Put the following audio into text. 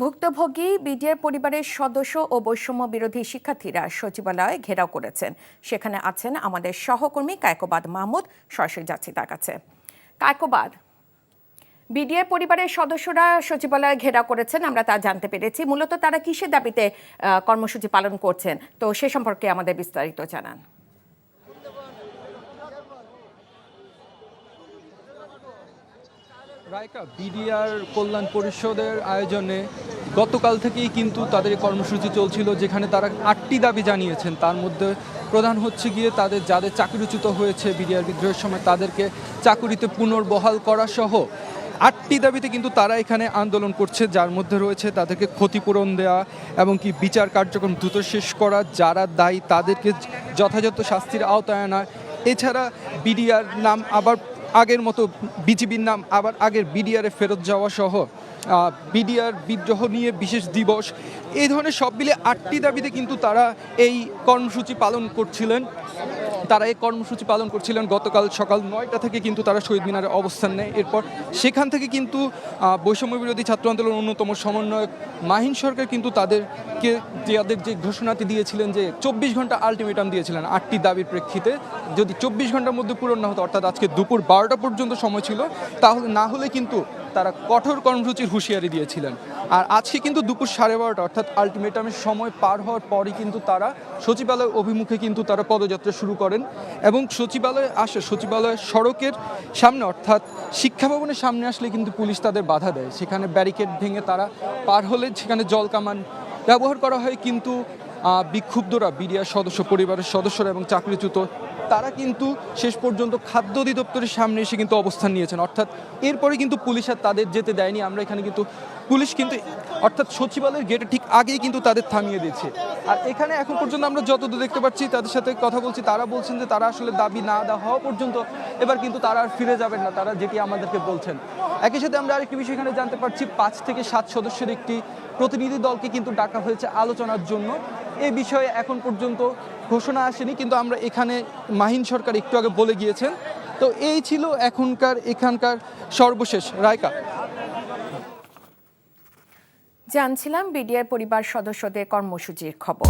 ভুক্তভোগী বিডিআর পরিবারের সদস্য ও বৈষম্য বিরোধী শিক্ষার্থীরা সচিবালয়ে ঘেরাও করেছেন। সেখানে আছেন আমাদের সহকর্মী কায়কোবাদ মাহমুদ। সরাসরি যাচ্ছি তার কাছে। কায়কোবাদ, বিডিআর পরিবারের সদস্যরা সচিবালয়ে ঘেরাও করেছেন, আমরা তা জানতে পেরেছি। মূলত তারা কিসের দাবিতে কর্মসূচি পালন করছেন, তো সে সম্পর্কে আমাদের বিস্তারিত জানান। রায়কা, বিডিআর কল্যাণ পরিষদের আয়োজনে গতকাল থেকেই কিন্তু তাদের কর্মসূচি চলছিল, যেখানে তারা 8টি দাবি জানিয়েছেন। তার মধ্যে প্রধান হচ্ছে গিয়ে যাদের চাকরিচ্যুত হয়েছে বিডিআর বিদ্রোহের সময় তাদেরকে চাকুরিতে পুনর্বহাল করা সহ 8টি দাবিতে কিন্তু তারা এখানে আন্দোলন করছে, যার মধ্যে রয়েছে তাদেরকে ক্ষতিপূরণ দেওয়া এবং কি বিচার কার্যক্রম দ্রুত শেষ করা, যারা দায়ী তাদেরকে যথাযথ শাস্তির আওতায় আনা। এছাড়া বিডিআর নাম আবার আগের মতো বিজিবির নাম আবার আগের বিডিআরে ফেরত যাওয়া সহ বিডিআর বিদ্রোহ নিয়ে বিশেষ দিবস, এই ধরনের সব মিলে 8টি দাবিতে কিন্তু তারা এই কর্মসূচি পালন করছিলেন। গতকাল সকাল 9টা থেকে কিন্তু তারা শহীদ মিনারে অবস্থান নেয়। এরপর সেখান থেকে কিন্তু বৈষম্য বিরোধী ছাত্র আন্দোলনের অন্যতম সমন্বয়ক মাহিন সরকার কিন্তু তাদেরকে যে ঘোষণাটি দিয়েছিলেন, যে 24 ঘন্টা আলটিমেটাম দিয়েছিলেন 8টি দাবির প্রেক্ষিতে। যদি 24 ঘন্টার মধ্যে পূরণ না হতো, অর্থাৎ আজকে দুপুর 12টা পর্যন্ত সময় ছিল, তাহলে না হলে কিন্তু তারা কঠোর কর্মসূচির হুঁশিয়ারি দিয়েছিলেন। আর আজকে কিন্তু দুপুর 12:30 অর্থাৎ আলটিমেটামের সময় পার হওয়ার পরই কিন্তু তারা সচিবালয় অভিমুখে কিন্তু তারা পদযাত্রা শুরু করেন এবং সচিবালয়ের সড়কের সামনে অর্থাৎ শিক্ষা ভবনের সামনে আসলে কিন্তু পুলিশ তাদের বাধা দেয়। সেখানে ব্যারিকেড ভেঙে তারা পার হলে সেখানে জল কামান ব্যবহার করা হয়। কিন্তু বিক্ষুব্ধরা, বিডিআর পরিবারের সদস্যরা এবং চাকরিচ্যুত তারা কিন্তু শেষ পর্যন্ত খাদ্য অধিদপ্তরের সামনে এসে কিন্তু অবস্থান নিয়েছেন। অর্থাৎ এরপরে কিন্তু পুলিশ আর তাদের যেতে দেয়নি। আমরা এখানে কিন্তু পুলিশ কিন্তু অর্থাৎ সচিবালয়ের গেটে ঠিক আগেই কিন্তু তাদের থামিয়ে দিয়েছে। আর এখানে এখন পর্যন্ত আমরা যতদূর দেখতে পাচ্ছি, তাদের সাথে কথা বলছি, তারা বলছেন যে তারা আসলে দাবি না দেওয়া হওয়া পর্যন্ত এবার কিন্তু তারা আর ফিরে যাবেন না, তারা যেটি আমাদেরকে বলছেন। একই সাথে আমরা আরেকটি বিষয় এখানে জানতে পারছি, 5 থেকে 7 সদস্যের একটি প্রতিনিধি দলকে কিন্তু ডাকা হয়েছে আলোচনার জন্য। এই বিষয়ে এখন পর্যন্ত ঘোষণা আসেনি, কিন্তু আমরা এখানে মাহিন সরকার একটু আগে বলে গিয়েছেন। তো এই ছিল এখানকার সর্বশেষ। রায়কা, জানছিলাম বিডিআর পরিবার সদস্যদের কর্মসূচির খবর।